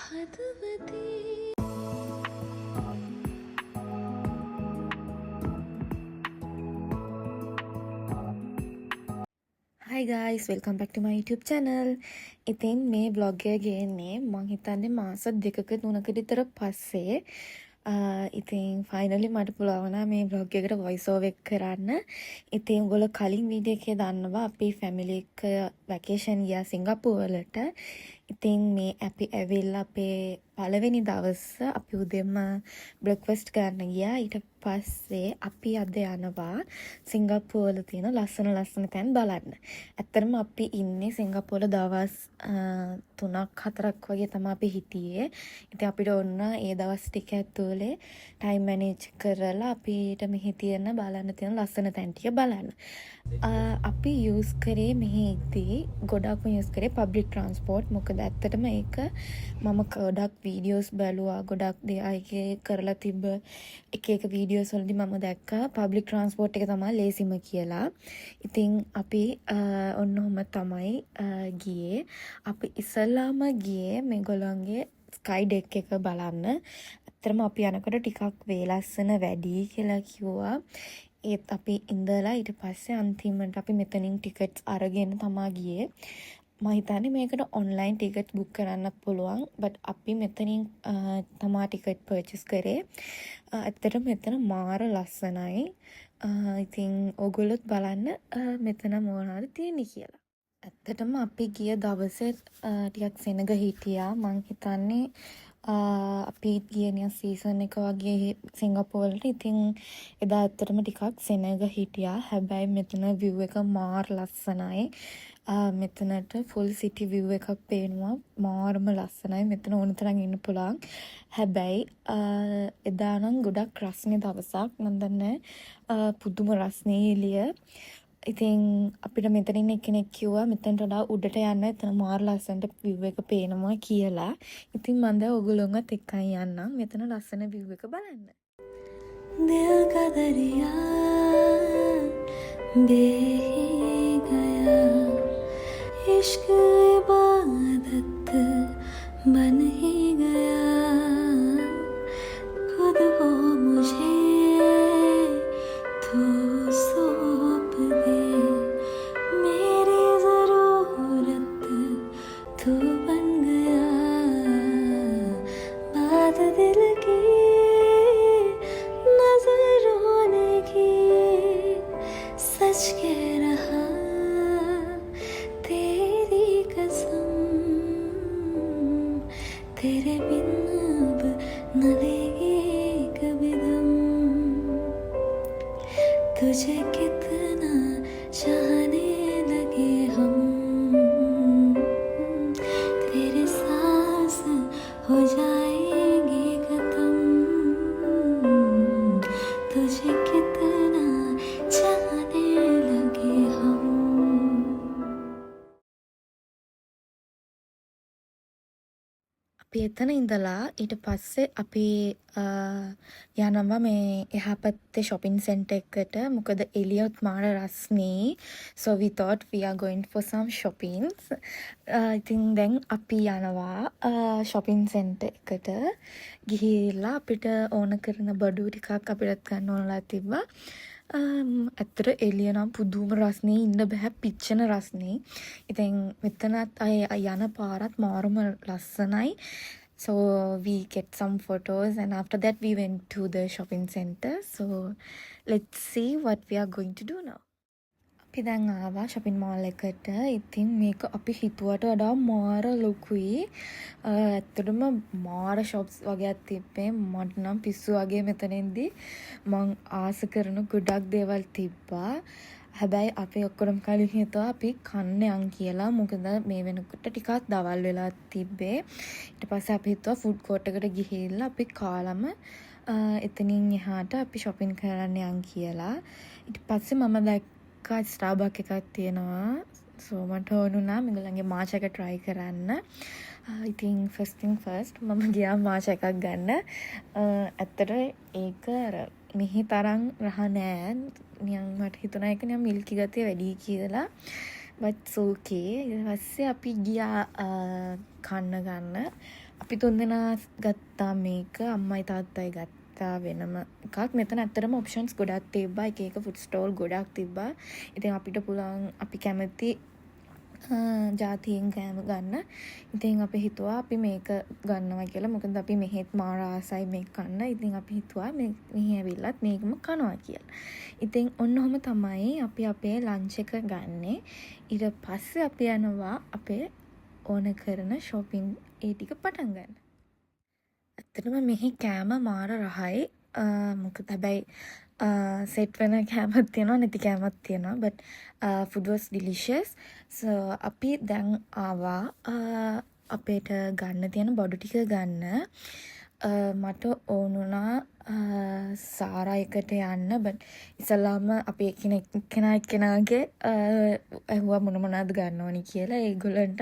හදවතේ Hi guys, welcome back to my YouTube channel. ඉතින් මේ vlog එක ගේන්නේ මං හිතන්නේ මාස දෙකක තුනක විතර පස්සේ. ඉතින් finally මට පුළුවන් වුණා මේ vlog එකට voice over එක කරන්න. ඉතින් ඔයගොල්ලෝ කලින් වීඩියෝ එකේ දන්නවා අපි family එක vacation ගියා සිංගප්පූරු වලට. ඉතින් මේ අපි ඇවිල්ලා අපේ පළවෙනි දවස අපි උදේම breakfast ගන්න ගියා. ඊට පස්සේ අපි අද යනවා සිංගප්පූරු වල තියෙන ලස්සන තැන් බලන්න. ඇත්තටම අපි ඉන්නේ සිංගප්පූරු දවස් 3ක් 4ක් වගේ තමයි අපි හිටියේ. ඉතින් අපිට ඔන්න ඒ දවස් ටික ඇතුලේ time manage කරලා අපිට මෙහි තියෙන බලන්න තියෙන ලස්සන තැන් ටික බලන්න. අපි use කරේ මෙහි ඉදී ගොඩක්ම use කරේ public transport. මොකද ඇත්තටම ඒක මම ගොඩක් videos බැලුවා. ගොඩක් දෙයයිගේ කරලා තිබ්බ එක videos වලදී මම දැක්කා public transport එක තමයි ලේසිම කියලා. ඉතින් අපි ඔන්නෝම තමයි ගියේ. අපි ඉස්සල්ලාම ගියේ මේගොල්ලන්ගේ sky deck එක බලන්න. ඇත්තටම අපි යනකොට ටිකක් වේලස්සන වැඩි කියලා කිව්වා. ඒත් අපි ඉඳලා ඊට පස්සේ අන්තිමට අපි මෙතනින් ටිකට්ස් අරගෙන තමයි ගියේ. මම හිතන්නේ මේකට ඔන්ලයින් ටිකට් බුක් කරන්න පුළුවන්. බට් අපි මෙතනින් තමා ටිකට් පර්චේස් කරේ. ඇත්තටම මෙතන මාර ලස්සනයි. ඉතින් ඔයගොල්ලොත් බලන්න මෙතන මොනවද තියෙන්නේ කියලා. ඇත්තටම අපි ගිය දවසේ ටිකක් සෙනග හිටියා. මං හිතන්නේ අපි ගිය සීසන් එක වගේ සිංගප්පූරු වලට. ඉතින් එදා ඇත්තටම ටිකක් සෙනග හිටියා. හැබැයි මෙතන view එක මාර ලස්සනයි. මෙතනට full city view එකක් පේනවා. මාරම ලස්සනයි. මෙතන ඕන තරම් ඉන්න පුළුවන්. හැබැයි එදා නම් ගොඩක් රස්නේ දවසක්. මම දන්නේ පුදුම රස්නේ එළිය. ඉතින් අපිට මෙතනින් එක්කෙනෙක් කිව්වා මෙතනට වඩා උඩට යන්න. එතන මාර ලස්සනට view එක පේනවා කියලා. ඉතින් මම දැන් ඔයගොල්ලෝන්වත් එක්කන් යන්නම්. මෙතන ලස්සන view එක බලන්න. दिल का दरिया बह गया इश्क इबादत बन ही गया खुद वो मुझे तू सौंप दे मेरी ज़रूरत तू बन गया बात दिल की नजरों ने की सच कह रहा तेरी कसम तेरे बिन अब न लेंगे कभी दम तुझे कितना चाहने लगे हम तेरे सांस हो जाएंगे खत्म तुझे कितना चाहने लगे हम අපි එතන ඉඳලා ඊට පස්සේ අපි යනවා මේ එහා පැත්තේ shopping center එකට. මොකද එළියත් මාර රස්නේ. So we thought we are going for some shoppings. ඉතින් දැන් අපි යනවා shopping center එකට. ගිහිල්ලා අපිට ඕන කරන බඩු ටිකක් අපිට ගන්න ඕනලා තිබ්බා. ඇත්තට එළිය නම් පුදුම රස්නේ ඉන්න බෑ පිච්චෙන රස්නේ. ඉතින් මෙතනත් අය යන පාරත් මාරම ලස්සනයි. So we get some photos and after that we went to the shopping center. So let's see what we are going to do now. අපි දැන් ආවා shopping mall එකට. ඉතින් මේක අපි හිතුවට වඩා මාර ලොකුයි. ඇත්තටම මාර shops වගේක් තිබ්බේ. මට නම් පිස්සු වගේ මෙතනින්දී මං ආස කරන ගොඩක් දේවල් තිබ්බා. හැබැයි අපි ඔක්කොම කලින් හිතුවා අපි කන්න යන් කියලා. මොකද මේ වෙනකොට ටිකක් දවල් වෙලා තිබ්බේ. ඊට පස්සේ අපි හිතුවා food court එකට ගිහිල්ලා අපි කාලම එතනින් එහාට අපි shopping කරන්න යන් කියලා. ඊට පස්සේ මම දැක්කා Starbucks එකක් තියෙනවා. So මට ඕන වුණා මේගොල්ලන්ගේ මාචා එක try කරන්න. ඉතින් first thing first මම ගියා මාචා එකක් ගන්න. ඇත්තට ඒක මෙහි තරම් රහ නෑ. නිකන් මට හිතුණා ඒක නිකන් මිල්කි ගතිය වැඩි කියලා. but okay. ඊට පස්සේ අපි ගියා කන්න ගන්න. අපි තුන්දෙනා ගත්තා මේක. අම්මයි තාත්තයි ගත්තා වෙනම එකක්. මෙතන ඇත්තටම ඔප්ෂන්ස් ගොඩක් තිබ්බා. එක එක ෆුඩ් ස්ටෝල් ගොඩක් තිබ්බා. ඉතින් අපිට පුළුවන් අපි කැමති ජාතියෙන් කෑම ගන්න. ඉතින් අපි හිතුවා අපි මේක ගන්නවා කියලා. මොකද අපි මෙහෙත් මාර ආසයි මේක කන්න. ඉතින් අපි හිතුවා මෙහි ඇවිල්ලත් මේකම කනවා කියලා. ඉතින් ඔන්න ඔහම තමයි අපි අපේ ලන්ච් එක ගන්නෙ. ඊට පස්සේ අපි යනවා අපේ ඕන කරන shopping ඒ ටික පටන් ගන්න. ඇත්තටම මෙහි කෑම මාර රහයි. මොකද හැබැයි සෙට් වෙන කෑමක් තියෙනවා නැති කෑමක් තියෙනවා. but food was delicious. so අපි දැන් ආවා අපේට ගන්න තියෙන බඩු ටික ගන්න. මට ඕන වුණා සාරා එකට යන්න. but ඉස්සලාම අපි එක්කෙනාගේ ඇහුවා මොන මොනවද ගන්න ඕනි කියලා. ඒගොල්ලන්ට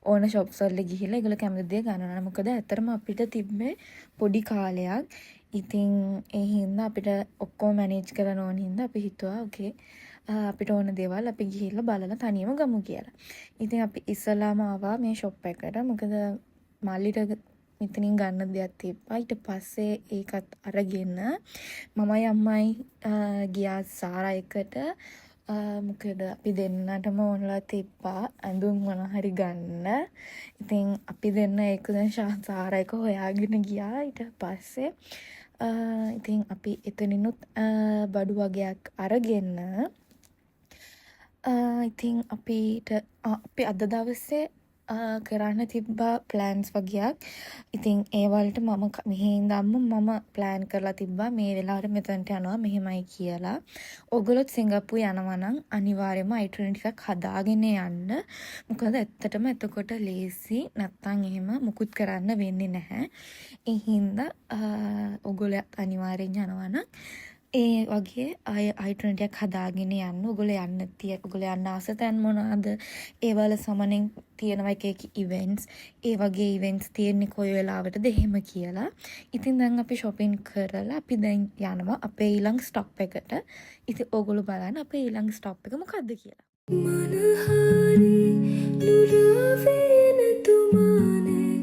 ඕන shops වල ගිහිල්ලා ඒගොල්ලෝ කැමති දේ ගන්නවා. මොකද ඇත්තටම අපිට තිබ්බේ පොඩි කාලයක්. ඉතින් ඒ හින්දා අපිට ඔක්කොම මැනේජ් කරන්න ඕන හින්දා අපි හිතුවා ඕකේ අපිට ඕන දේවල් අපි ගිහිල්ලා බලලා තනියම ගමු කියලා. ඉතින් අපි ඉස්සලාම ආවා මේ ෂොප් එකට. මොකද මල්ලිට මෙතනින් ගන්න දෙයක් තිබ්බා. ඊට පස්සේ ඒකත් අරගෙන මමයි අම්මයි ගියා සාරා එකට. මොකද අපි දෙන්නටම ඕනලා තිබ්බා ඇඳුම් මොන හරි ගන්න. ඉතින් අපි දෙන්න ඒක දැන් සාරා එක හොයාගෙන ගියා. ඊට පස්සේ ඉතින් අපි එතනිනුත් බඩු වගේක් අරගෙන ඉතින් අපි අද දවසේ කරන්න තිබ්බා ප්ලෑන්ස් වගේක්. ඉතින් ඒ වලට මම මෙහි ඉඳන්ම මම ප්ලෑන් කරලා තිබ්බා මේ වෙලාවට මෙතනට යනවා මෙහෙමයි කියලා. ඔයගොල්ලොත් සිංගප්පූ යනවා නම් අනිවාර්යයෙන්ම අයිටරන් ටිකක් හදාගෙන යන්න. මොකද ඇත්තටම එතකොට ලේසි නැත්තම් එහෙම මුකුත් කරන්න වෙන්නේ නැහැ. ඒ හින්දා ඔයගොල්ලෝ අනිවාර්යෙන් යනවා නම් ඒ වගේ අයිටරන් ටිකක් හදාගෙන යන්න. ඔයගොල්ලෝ යන්න ආස තැන් මොනවාද? ඒ වල සමනෙන් තියෙනවා එක එක ඉවෙන්ට්ස්. ඒ වගේ ඉවෙන්ට්ස් තියෙන්නේ කොයි වෙලාවටද එහෙම කියලා. ඉතින් දැන් අපි shopping කරලා අපි දැන් යනවා අපේ ඊළඟ ස්ටොප් එකට. ඉතින් ඕගොල්ලෝ බලන්න අපේ ඊළඟ ස්ටොප් එක මොකද්ද කියලා. මනහාරි නුරාවේන තුමානේ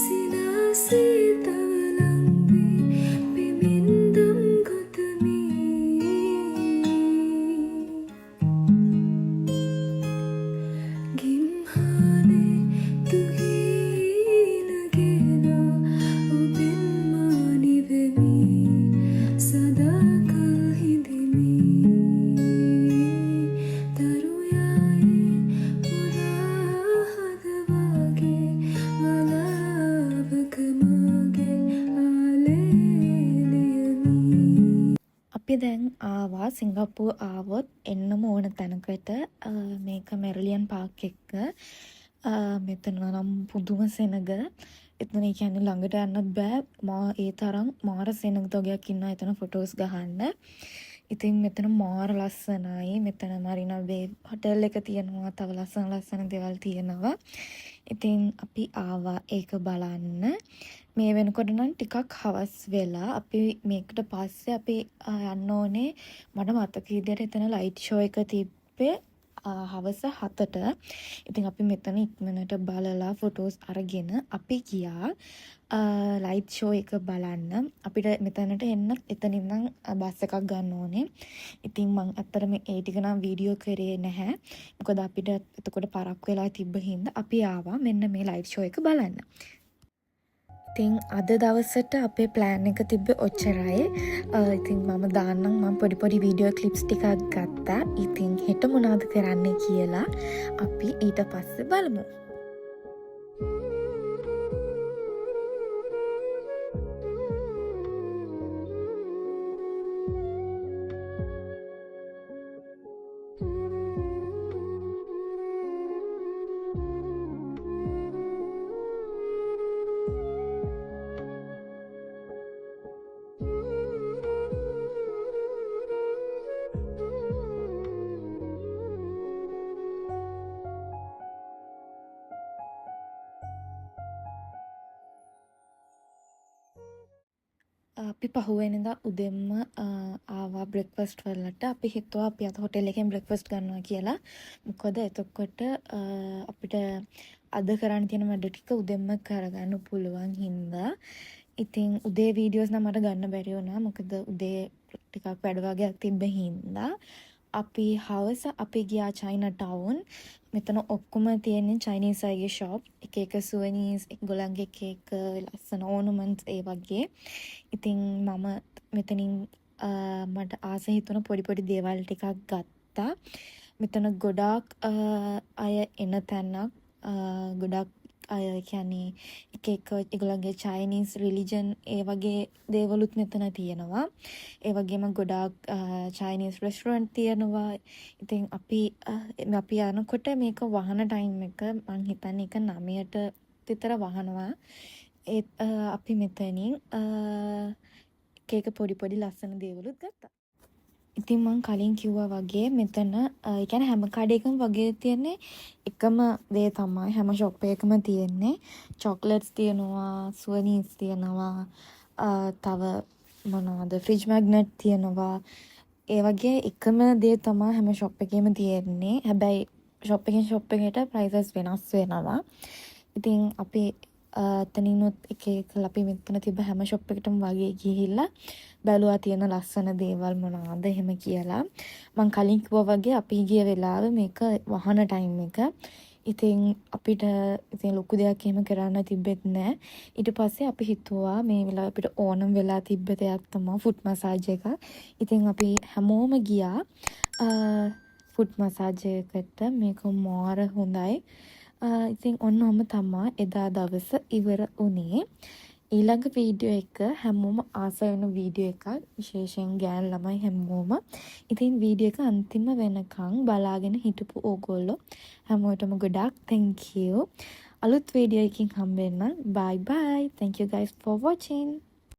සිනාසේ දැන් ආවා සිංගප්පූර් ආවොත් එන්නම ඕන තැනකට. මේක මෙරිලියන් පාක් එක. මෙතන නම් පුදුම සෙනග. එතන කියන්නේ ළඟට යන්නත් බෑ. ඒ තරම් මාර සෙනග තෝගයක් ඉන්නවා එතන ෆොටෝස් ගහන්න. ඉතින් මෙතන මාර ලස්සනයි. මෙතන මරිනා බේ හොටෙල් එක තියෙනවා. තව ලස්සන දේවල් තියෙනවා. ඉතින් අපි ආවා ඒක බලන්න. මේ වෙනකොට නම් ටිකක් හවස් වෙලා අපි මේකට පස්සේ අපි යන්න ඕනේ. මට මතක විදියට එතන ලයිට් ෂෝ එක තිබ්බේ හවස 7ට. ඉතින් අපි මෙතන ඉක්මනට බලලා ෆොටෝස් අරගෙන අපි ගියා ලයිට් ෂෝ එක බලන්න. අපිට මෙතනට එන්න එතනින් නම් බස් එකක් ගන්න ඕනේ. ඉතින් මං අත්‍තරම ඒ ටික නම් වීඩියෝ කරේ නැහැ. මොකද අපිට එතකොට පරක් වෙලා තිබ්බ හින්දා අපි ආවා මෙන්න මේ ලයිට් ෂෝ එක බලන්න. ඉතින් අද දවසට අපේ ප්ලෑන් එක තිබ්බේ ඔච්චරයි. ඉතින් මම දාන්නම් මම පොඩි වීඩියෝ ක්ලිප්ස් ටිකක් ගත්තා. ඉතින් හෙට මොනවද කරන්න කියලා අපි ඊට පස්සේ බලමු. අපි පහුවෙනිදා උදෙන්ම ආවා බ්‍රෙක්ෆාස්ට් වලට. අපි හිතුවා අපි අද හොටෙල් එකෙන් බ්‍රෙක්ෆාස්ට් ගන්නවා කියලා. මොකද එතකොට අපිට අද කරන්න තියෙන වැඩ ටික උදෙන්ම කරගන්න පුළුවන් හින්දා. ඉතින් උදේ වීඩියෝස් නම් මට ගන්න බැරි වුණා. මොකද උදේ ටිකක් වැඩ වගේක් තිබ්බ හින්දා. අපි හවස අපි ගියා චයිනා ටවුන්. මෙතන ඔක්කොම තියෙන්නේ චයිනීස් අයගේ ෂොප්. එක එක සුවනීස්, ඒගොල්ලන්ගේ එක එක ලස්සන ඕනමන්ට්ස් ඒ වගේ. ඉතින් මම මෙතනින් මට ආස හිතුණ පොඩි පොඩි දේවල් ටිකක් ගත්තා. මෙතන ගොඩාක් අය එන තැනක්. ගොඩක් අය කියන්නේ එක එක ඒගොල්ලන්ගේ චයිනීස් රිලිජන් ඒ වගේ දේවලුත් මෙතන තියෙනවා. ඒ වගේම ගොඩාක් චයිනීස් රෙස්ටොරන්ට් තියෙනවා. ඉතින් අපි යනකොට මේක වහන ටයිම් එක මං හිතන්නේ එක 9ට විතර වහනවා. ඒත් අපි මෙතනින් එක එක පොඩි පොඩි ලස්සන දේවලුත් ගත්තා. ඉතින් මං කලින් කිව්වා වගේ මෙතන ඒ කියන්නේ හැම කඩේකම වගේ තියෙන්නේ එකම දේ තමයි. හැම ෂොප් එකකම තියෙන්නේ චොක්ලට්ස් තියෙනවා, සුවනීස් තියෙනවා, තව මොනවද ෆ්‍රිජ් මැග්නට් තියෙනවා. ඒ වගේ එකම දේ තමයි හැම ෂොප් එකේම තියෙන්නේ. හැබැයි ෂොප් එකෙන් ෂොප් එකට ප්‍රයිසස් වෙනස් වෙනවා. ඉතින් අපි එතනිනුත් එක අපි මෙතන තිබ්බ හැම ෂොප් එකටම වගේ ගිහිල්ලා බැලුවා තියෙන ලස්සන දේවල් මොනවද එහෙම කියලා. මං කලින් කිව්වා වගේ අපි ගිය වෙලාව මේක වහන ටයිම් එක. ඉතින් අපිට ඉතින් ලොකු දෙයක් එහෙම කරන්න තිබෙත් නෑ. ඊට පස්සේ අපි හිතුවා මේ වෙලාව අපිට ඕනම් වෙලා තිබ්බ දෙයක් තමයි ෆුට් මසාජ් එක. ඉතින් අපි හැමෝම ගියා ෆුට් මසාජ් එකට. මේක මාර හොඳයි. ඉතින් ඔන්නෝම තමා එදා දවස ඉවර වුණේ. ඊළඟ වීඩියෝ එක හැමෝම ආස වෙන වීඩියෝ එකක්. විශේෂයෙන් ගෑනු ළමයි හැමෝම. ඉතින් වීඩියෝ එක අන්තිම වෙනකන් බලාගෙන හිටපු ඕගොල්ලෝ හැමෝටම ගොඩාක් thank you. අලුත් වීඩියෝ එකකින් හම්බෙන්න. bye bye. Thank you guys for watching.